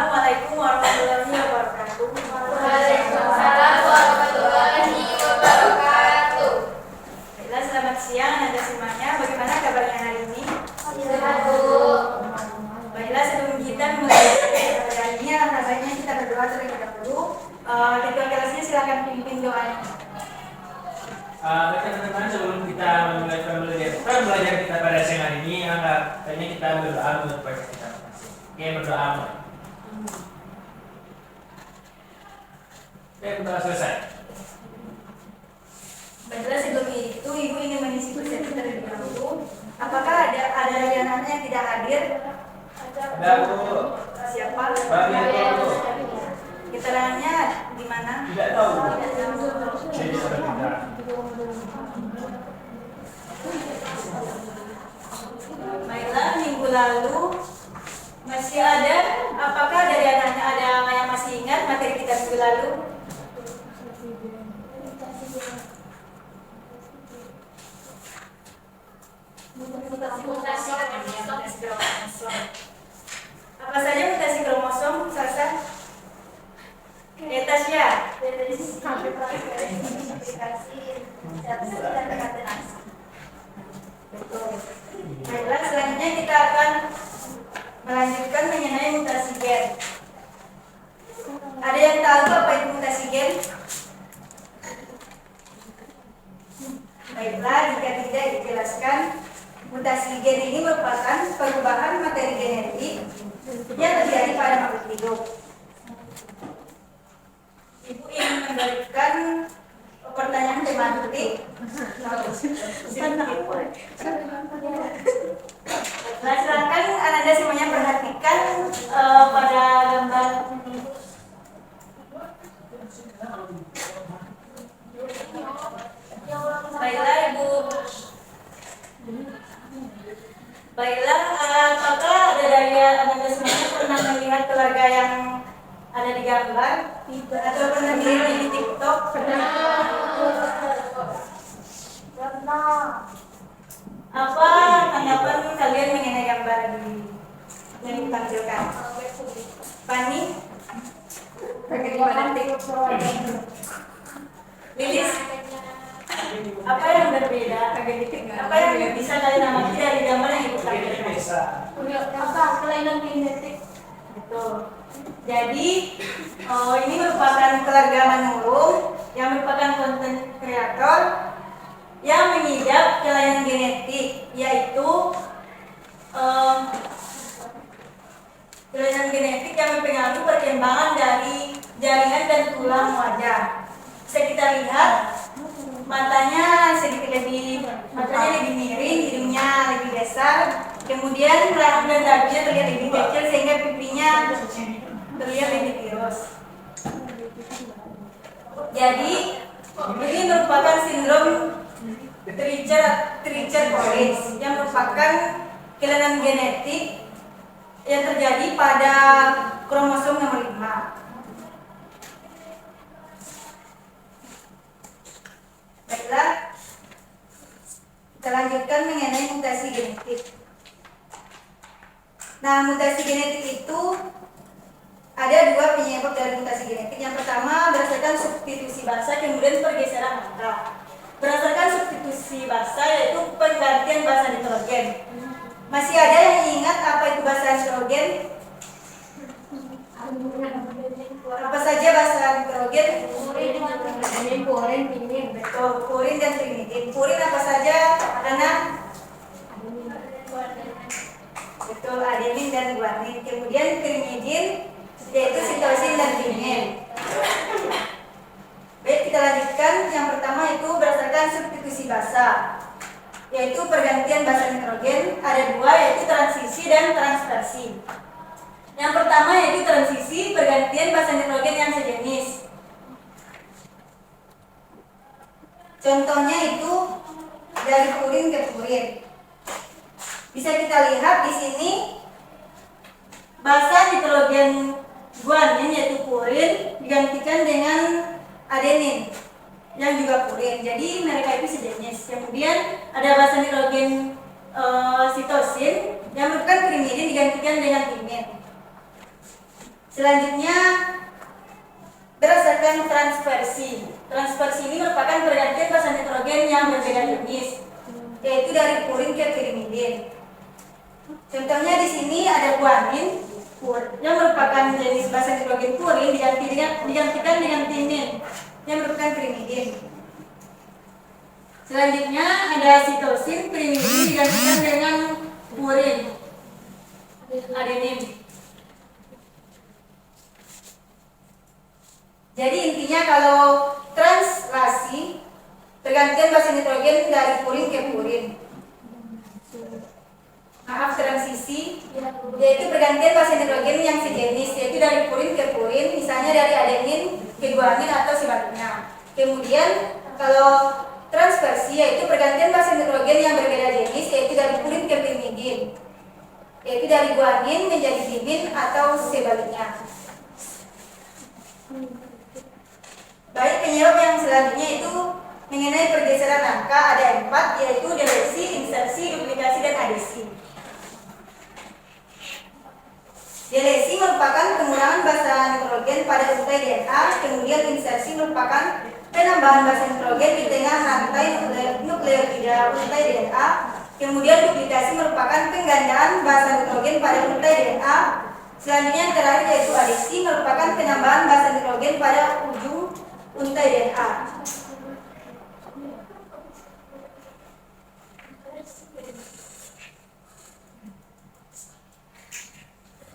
Assalamualaikum warahmatullahi wabarakatuh. Waalaikumsalam warahmatullahi wabarakatuh. Baiklah, selamat siang Anda semuanya. Bagaimana kabarnya hari ini? Sehat, Bu. Baiklah, sebelum kita mulai pada hari ini, alangkah baiknya kita berdoa terlebih dahulu. Ketua kelasnya silakan pimpin doanya. Baiklah teman-teman, sebelum kita memulai pembelajaran kita pada siang hari ini, baiknya kita berdoa menurut kita masing-masing. Oke, berdoa mulai. Oke, berdoa selesai. Baiklah, sebelum itu Ibu ingin mengisi persepsi terlebih dahulu. Apakah ada dari anak-anak yang tidak hadir? Ada, Bu. Siapa? Bagian Bu. Keterangannya di mana? Tidak tahu. Jadi sudah tidak. Baiklah, minggu lalu masih ada. Apakah dari anak-anak ada yang masih ingat materi kita minggu lalu? Mutasi kromosom. Apa saja mutasi kromosom, Sasa? Tasya. Baiklah, selanjutnya kita akan melanjutkan mengenai mutasi gen. Ada yang tahu apa itu mutasi gen? Baiklah, jika tidak dijelaskan, mutasi gen ini merupakan perubahan materi genetik yang terjadi pada makhluk hidup. Ibu ingin memberikan pertanyaan tematik. Nah, silakan Anda semuanya perhatikan pada gambar. Baiklah, Ibu. Baiklah, apakah ada dari Anda semuanya pernah melihat keluarga yang ada di gambar? Atau pernah melihat di TikTok? Pernah. Apa tanggapan kalian mengenai gambar yang ditampilkan? Fani? Bagaimana? Lilis? Apa yang berbeda? Apa yang bisa kalian amati dari gambar yang ibu tampilkan? Kelainan genetik. Betul. Jadi ini merupakan keluarga manurung yang merupakan konten kreator yang mengidap kelainan genetik, yaitu kelainan genetik yang mempengaruhi perkembangan dari jaringan dan tulang wajah. Bisa kita lihat matanya lebih miring, hidungnya lebih besar, kemudian rahang dan dagunya terlihat lebih kecil sehingga pipinya terlihat lebih tirus. Jadi ini merupakan sindrom Treacher-Collins yang merupakan kelainan genetik yang terjadi pada kromosom nomor 5. Baiklah, kita lanjutkan mengenai mutasi genetik. Nah, mutasi genetik itu ada dua penyebab dari mutasi genetik. Yang pertama berdasarkan substitusi basa, kemudian pergeseran angka. Berdasarkan substitusi basa yaitu penggantian basa nitrogen. Masih ada yang ingat apa itu basa nitrogen? Apa saja basa nitrogen? Betul, purin dan trinidin. Purin apa saja, Ana? Betul, adenin dan guanin. Kemudian trinidin yaitu sitosin dan timin. Baik, kita lanjutkan. Yang pertama itu berdasarkan substitusi basa, yaitu pergantian basa nitrogen. Ada dua, yaitu transisi dan transversi. Yang pertama yaitu transisi, pergantian basa nitrogen yang sejenis. Contohnya itu dari purin ke purin. Bisa kita lihat di sini basa nitrogen guanin yaitu purin digantikan dengan adenin yang juga purin. Jadi mereka itu sejenis. Kemudian ada basa nitrogen sitosin yang merupakan trimidin digantikan dengan timin. Selanjutnya berdasarkan transversi. Transversi ini merupakan pergantian basa nitrogen yang berbeda jenis, yaitu dari purin ke pirimidin. Contohnya di sini ada guanin yang merupakan jenis basa nitrogen purin digantikan dengan timin yang merupakan pirimidin. Selanjutnya ada sitosin, pirimidin digantikan dengan purin, adenin. Jadi intinya kalau translasi pergantian basa nitrogen dari purin ke purin. Maaf, transisi yaitu pergantian basa nitrogen yang sejenis, yaitu dari purin ke purin, misalnya dari adenin ke guanin atau sebaliknya. Kemudian kalau transversi yaitu pergantian basa nitrogen yang berbeda jenis, yaitu dari purin ke pirimidin, yaitu dari guanin menjadi timin atau sebaliknya. Baik, penyebab yang selanjutnya itu mengenai pergeseran angka ada 4, yaitu delesi, insersi, duplikasi, dan adesi. Delesi merupakan pengurangan basa nitrogen pada untai DNA, kemudian insersi merupakan penambahan basa nitrogen di tengah rantai nukleotida untai DNA, kemudian duplikasi merupakan penggandaan basa nitrogen pada untai DNA. Selanjutnya yang terakhir yaitu adesi merupakan penambahan basa nitrogen pada ujung untai DNA.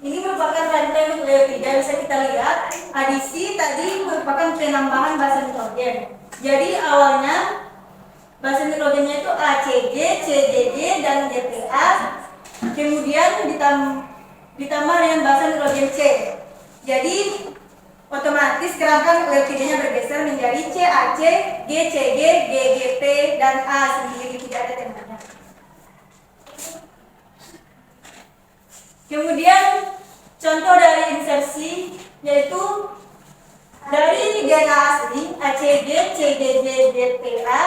Ini merupakan rantai nukleotida, bisa kita lihat. Adisi tadi merupakan penambahan basa nitrogen. Jadi awalnya basa nitrogennya itu ACG, CGG, dan GPA. Kemudian ditambah dengan basa nitrogen C. Jadi otomatis kerangka nukleotidanya bergeser menjadi CAC, GCG, GGP, dan A sendiri, tidak ada tembaknya. Kemudian contoh dari insersi yaitu dari DNA asli ACG, CGG, GPA.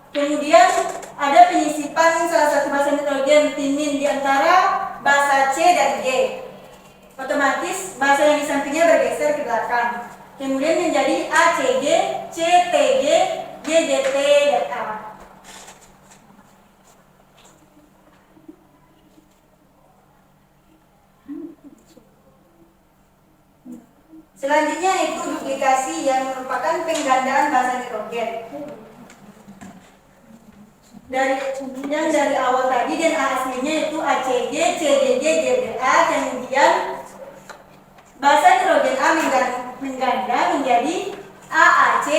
Kemudian ada penyisipan salah satu basa nitrogen timin di antara basa C dan G. Otomatis basa yang di sampingnya bergeser ke belakang. Kemudian menjadi ACG, CTG, GGT, dan A. Selanjutnya itu duplikasi yang merupakan penggandaan basa nitrogen. Dari awal tadi DNA aslinya itu ACG, CGG, GBA, kemudian basa nitrogen A mengganda menjadi AAC,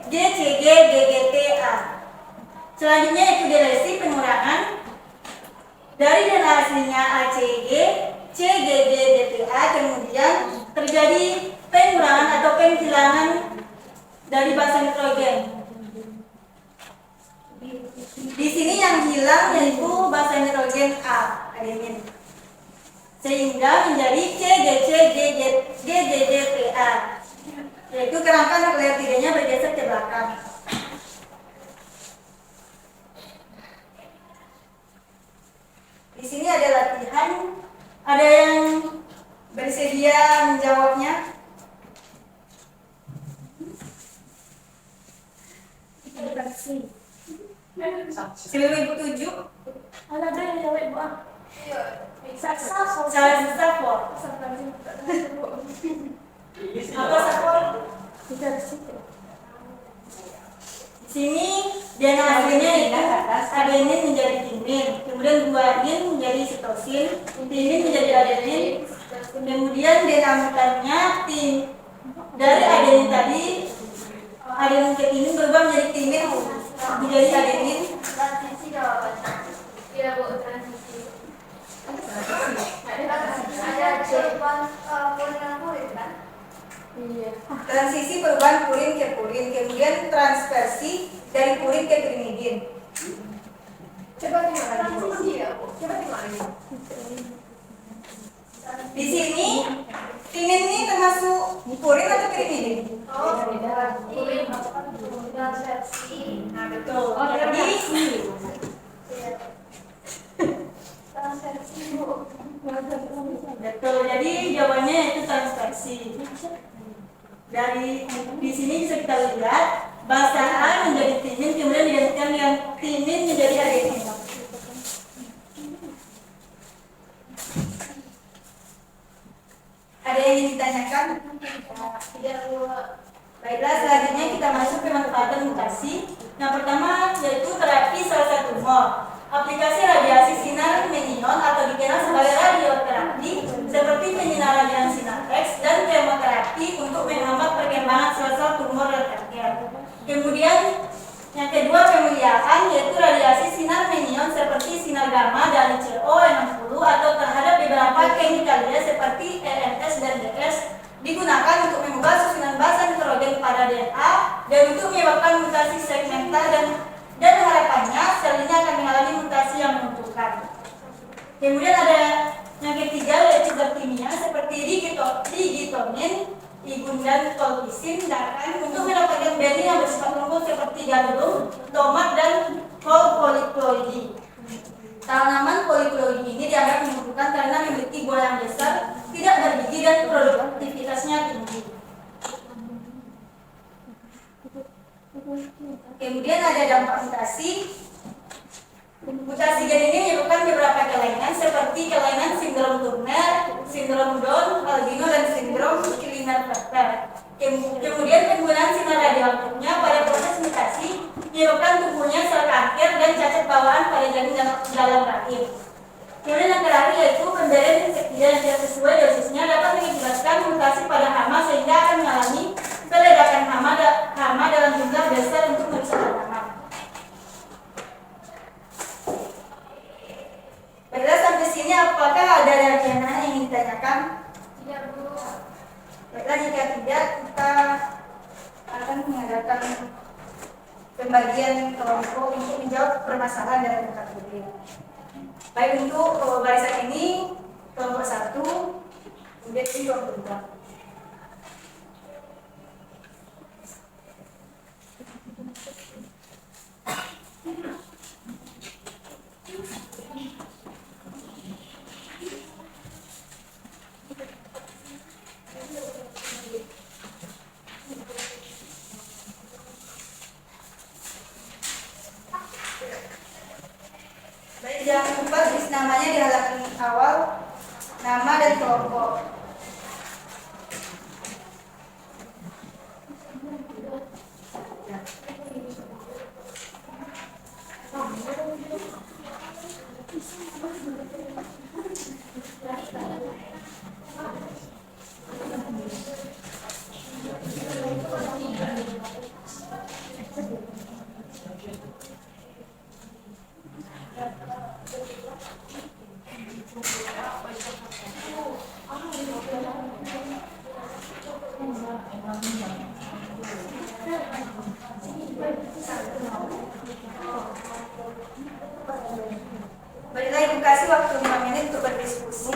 GCG, GGT, A. Selanjutnya itu delesi pengurangan dari DNA aslinya ACG, CGG, GPA, kemudian terjadi pengurangan atau penghilangan dari basa nitrogen. Di sini yang hilang yaitu basa nitrogen A, adenin. Sehingga menjadi CGC, GGGPA. Yaitu kerangka nukleotidanya bergeser ke belakang. Di sini ada latihan, ada yang bersedia menjawabnya? Sebelum Ibu tuju, Ada yang jawab Ibu. salah sapor. Apa sapor? Di sini DNA aslinya itu adenin menjadi timin, kemudian guanin menjadi sitosin, timin menjadi adenin, kemudian DNA mutannya dari adenin tadi, adenin ke timin berubah menjadi timin menjadi adenin. Transisi jawabannya. Iya Bu, transisi. Ada jawaban purin kan? Iya. Transisi perubahan purin ke purin, kemudian transversi dari purin ke pirimidin. Coba transisi ya Bu. Coba gimana? Di sini timin ini termasuk purin atau pirimidin? Oh, purin. Transversi. Nah betul. Jadi Transversi Bu. betul. Jadi jawabannya itu transversi. mutasi. Dari di sini bisa kita lihat bahasa A menjadi tinin, kemudian digantikan dengan tinin menjadi adenin. Ada yang ingin ditanyakan? Tidak perlu. Baiklah, selanjutnya kita masuk ke manfaat mutasi. Yang pertama yaitu terapi sel-sel tumor. Aplikasi radiasi sinar menion atau dikenal sebagai radioterapi seperti penyinaran dengan sinar X dan kemoterapi untuk menghambat perkembangan sel-sel tumor dan kanker. Kemudian yang kedua pemuliaan yaitu radiasi sinar menion seperti sinar gamma dari CO60 atau terhadap beberapa kemikalia seperti EMS dan DS digunakan untuk mengubah susunan basa nitrogen pada DNA dan untuk menyebabkan mutasi segmental dan harapannya sel ini akan mengalami mutasi yang menentukan. Kemudian ada yang ketiga yaitu zat kimia seperti digitomin, igundan, kolkisin, dan untuk mendapatkan benih yang bersifat lembut seperti gandum, tomat, dan kol poliploidi. Tanaman poliploidi ini dianggap menentukan karena memiliki buah yang besar, tidak berbiji dan produktivitasnya tinggi. Kemudian ada dampak mutasi. Mutasi gen ini menyebabkan beberapa kelainan seperti kelainan sindrom Turner, sindrom Down, albino, dan sindrom Klinefelter. Kemudian penggunaan sinar radioaktifnya pada proses mutasi menyebabkan tumbuhnya sel kanker dan cacat bawaan pada janin dalam rahim. Kemudian yang terakhir yaitu pemberian insektisida yang tidak sesuai dosisnya dapat mengakibatkan mutasi pada hama sehingga akan mengalami peledakan hama dalam jumlah besar untuk merusak tanaman. Baiklah, sampai sini apakah ada yang ingin ditanyakan? Tidak perlu. Baiklah, jika tidak kita akan mengadakan pembagian kelompok untuk menjawab permasalahan dari kategori. Baik, untuk barisan ini kelompok 1, kemudian ini kelompok 2. Baik, jangan lupa tulis namanya di halaman awal, nama dan kelompok. Baiklah, Ibu kasih waktu 5 menit untuk berdiskusi.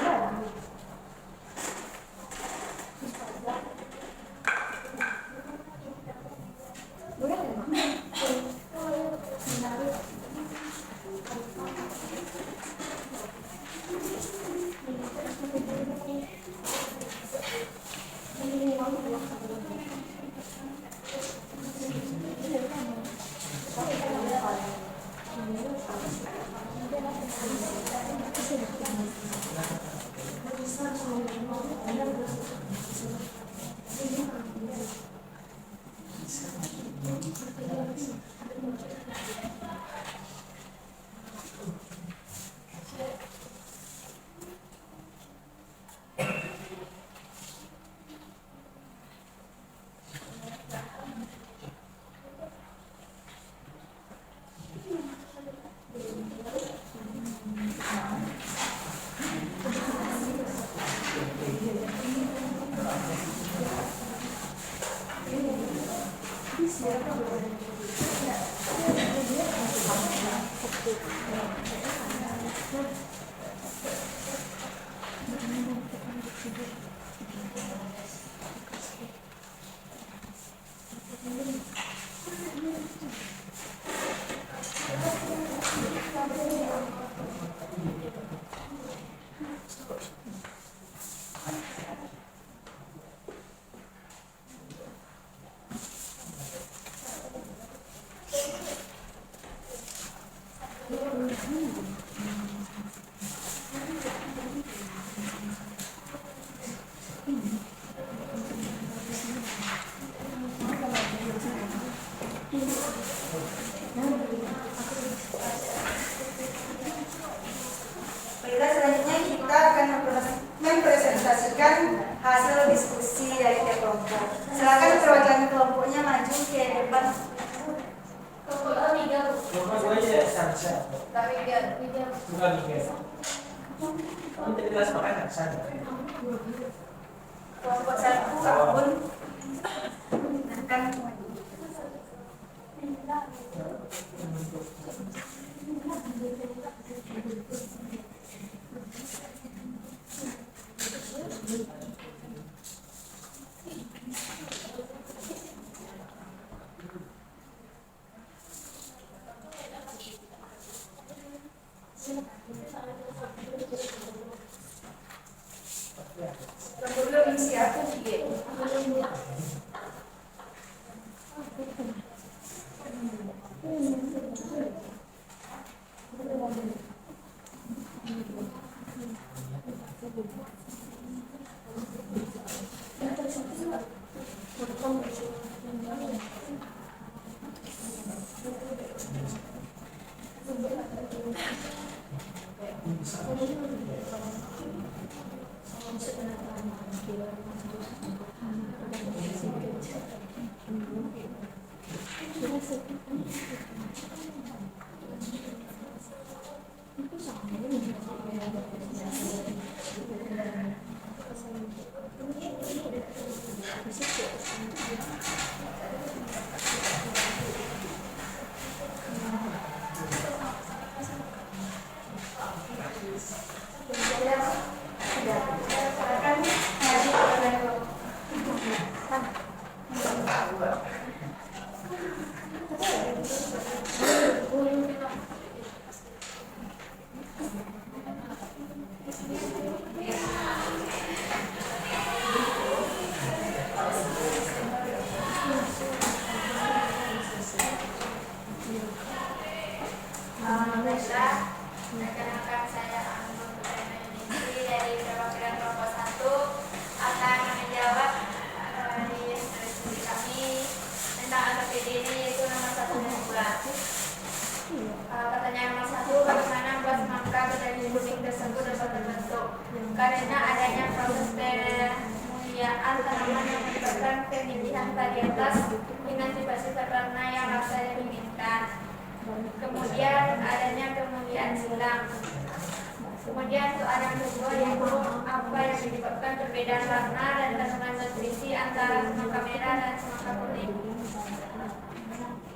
kelompok. Silakan perwakilan kelompoknya maju ke depan. Kelompok tiga. Kelompok gue aja Sansa. Tapi tiga. Bukan Miguel. Kamu tadi kelas makan Sansa. Kelompok 1 Anggun. Silakan maju. Sebelum isi aku Perkenalkan saya Anggun Putri dari perwakilan kelompok 1 akan menjawab dari studi kami tentang APBD ini, yaitu nomor 1 dan 2. Pertanyaan nomor 1, bagaimana buat semangka dari kuning tersebut dapat terbentuk? Karena adanya proses pemuliaan tanaman yang menyebabkan pemilihan varietas dengan sifat-sifat warna yang rasanya diinginkan. Kemudian adanya kemuliaan silang. Kemudian soalan kedua yaitu apa yang menyebabkan perbedaan warna dan kandungan nutrisi antara semangka merah dan semangka kuning?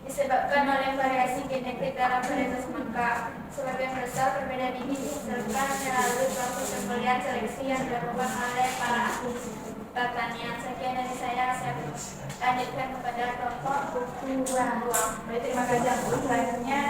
Disebabkan oleh variasi genetik dalam varietas semangka. Sebagian besar perbedaan ini disebabkan melalui proses pembelian seleksi yang dilakukan oleh para ahli pertanian. Sekian dari saya lanjutkan kepada kelompok 2. Baik, terima kasih Anggun. Selanjutnya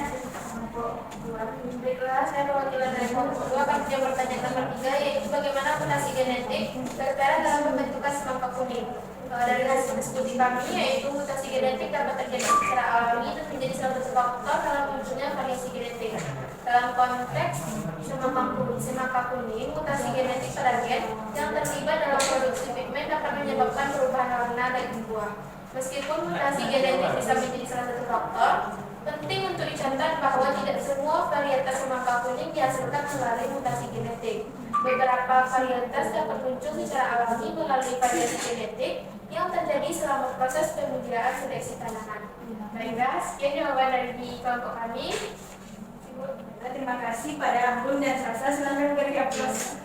kelompok 2. Baiklah, saya perwakilan dari kelompok 2 akan menjawab pertanyaan nomor 3, yaitu bagaimana mutasi genetik berperan dalam pembentukan semangka kuning. Dari hasil studi kami, yaitu mutasi genetik dapat terjadi secara alami dan menjadi salah satu faktor dalam munculnya variasi genetik. Dalam konteks semangka kuning, mutasi genetik pada gen yang terlibat dalam produksi pigmen dapat menyebabkan perubahan warna daging buah. Meskipun mutasi genetik bisa menjadi salah satu faktor, penting untuk dicatat bahwa tidak semua varietas semangka kuning dihasilkan melalui mutasi genetik. Beberapa varietas dapat muncul secara alami melalui variasi genetik yang terjadi selama proses pemeliharaan seleksi tanaman. Baiklah, sekian jawaban dari kelompok kami. Terima kasih pada Anggun dan Sasa. Silakan beri aplaus.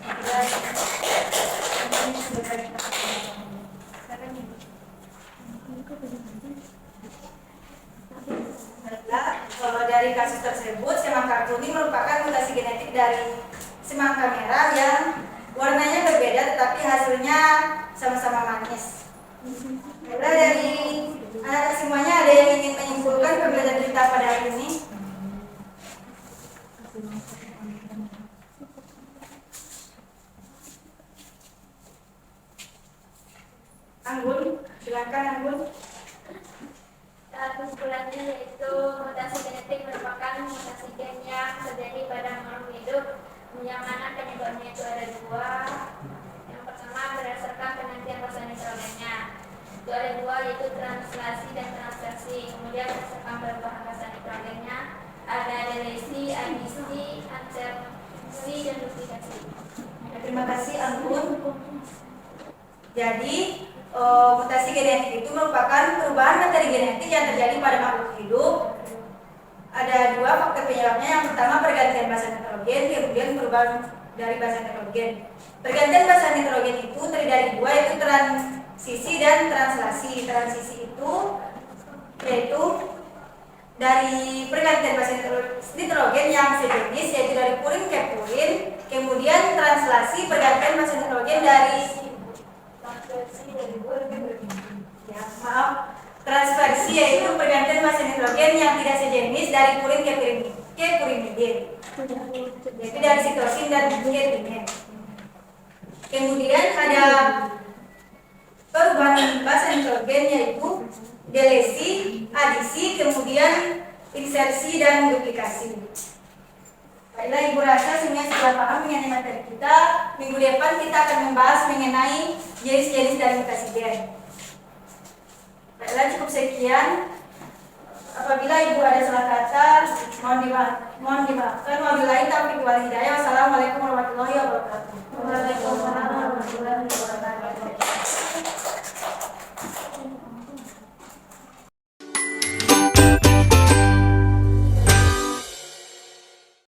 Kalau dari kasus tersebut, semangka kuning merupakan mutasi genetik dari semangka merah yang warnanya berbeda tetapi hasilnya sama-sama manis. Baiklah, dari anak semuanya ada yang ingin menyimpulkan pembelajaran kita pada hari ini? Anggun, silakan Anggun. Kesimpulannya yaitu mutasi genetik merupakan mutasi gen yang terjadi pada makhluk hidup, yang mana penyebabnya itu ada 2. Yang pertama berdasarkan penantian masa nitrogennya. Itu ada 2, yaitu translasi dan transversi. Kemudian berdasarkan perubahan masa nitrogennya ada delesi, adisi, insersi, dan duplikasi. Terima kasih Anggun. Jadi mutasi genetik itu merupakan perubahan materi genetik yang terjadi pada makhluk hidup. Ada dua faktor penyebabnya. Yang pertama pergantian basa nitrogen, kemudian perubahan dari basa nitrogen. Pergantian basa nitrogen itu terdiri dari dua, yaitu transisi dan translasi. Transisi itu yaitu dari pergantian basa nitrogen yang sejenis, yaitu dari purin ke purin. Kemudian translasi pergantian basa nitrogen dari transversi, yaitu pergantian basa nitrogen yang tidak sejenis dari purin ke purinidin, yaitu dari sitosin dan ketimine. Kemudian ada perubahan basa nitrogen, yaitu delesi, adisi, kemudian insersi dan duplikasi. Baiklah Ibu rasa semuanya sudah paham mengenai materi kita. Minggu depan kita akan membahas mengenai jenis-jenis dari mutasi gen. Baiklah, cukup sekian. Apabila Ibu ada salah kata, mohon dimaafkan. Wabillahi taufiq wal hidayah. Wassalamualaikum warahmatullahi wabarakatuh. Waalaikumsalam warahmatullahi wabarakatuh.